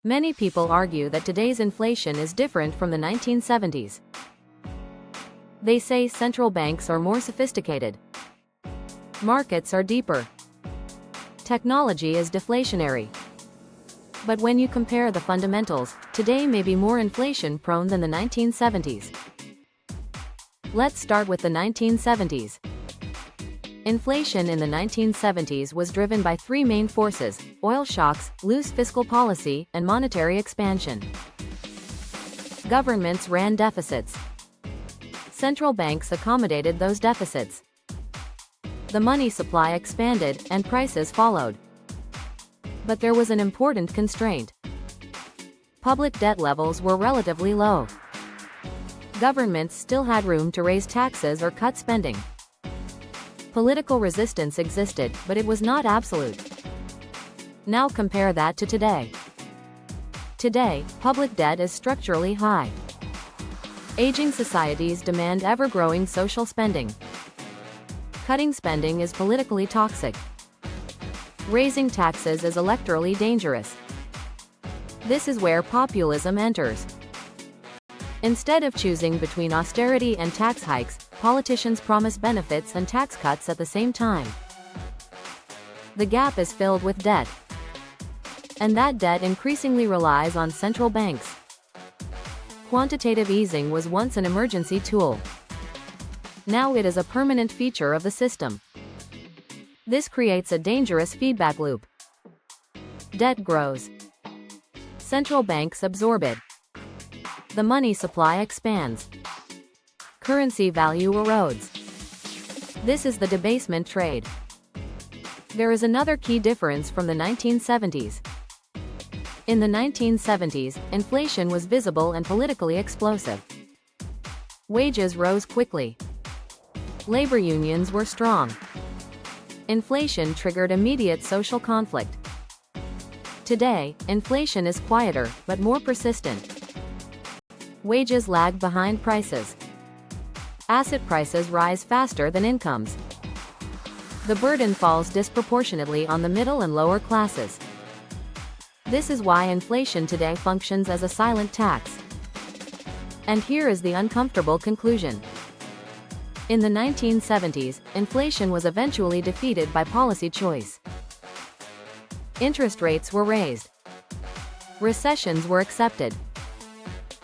Many people argue that today's inflation is different from the 1970s. They say central banks are more sophisticated. Markets are deeper. Technology is deflationary. But when you compare the fundamentals, today may be more inflation-prone than the 1970s. Let's start with the 1970s. Inflation in the 1970s was driven by three main forces: oil shocks, loose fiscal policy, and monetary expansion. Governments ran deficits. Central banks accommodated those deficits. The money supply expanded, and prices followed. But there was an important constraint. Public debt levels were relatively low. Governments still had room to raise taxes or cut spending. Political resistance existed, but it was not absolute. Now compare that to today. Today, public debt is structurally high. Aging societies demand ever-growing social spending. Cutting spending is politically toxic. Raising taxes is electorally dangerous. This is where populism enters. Instead of choosing between austerity and tax hikes, politicians promise benefits and tax cuts at the same time. The gap is filled with debt. And that debt increasingly relies on central banks. Quantitative easing was once an emergency tool. Now it is a permanent feature of the system. This creates a dangerous feedback loop. Debt grows. Central banks absorb it. The money supply expands. Currency value erodes. This is the debasement trade. There is another key difference from the 1970s. In the 1970s, inflation was visible and politically explosive. Wages rose quickly. Labor unions were strong. Inflation triggered immediate social conflict. Today, inflation is quieter, but more persistent. Wages lag behind prices. Asset prices rise faster than incomes. The burden falls disproportionately on the middle and lower classes. This is why inflation today functions as a silent tax. And here is the uncomfortable conclusion. In the 1970s, inflation was eventually defeated by policy choice. Interest rates were raised. Recessions were accepted.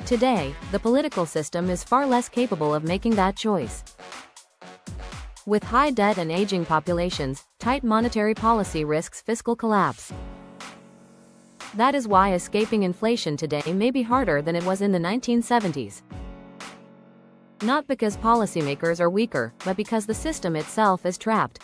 Today, the political system is far less capable of making that choice. With high debt and aging populations, tight monetary policy risks fiscal collapse. That is why escaping inflation today may be harder than it was in the 1970s. Not because policymakers are weaker, but because the system itself is trapped.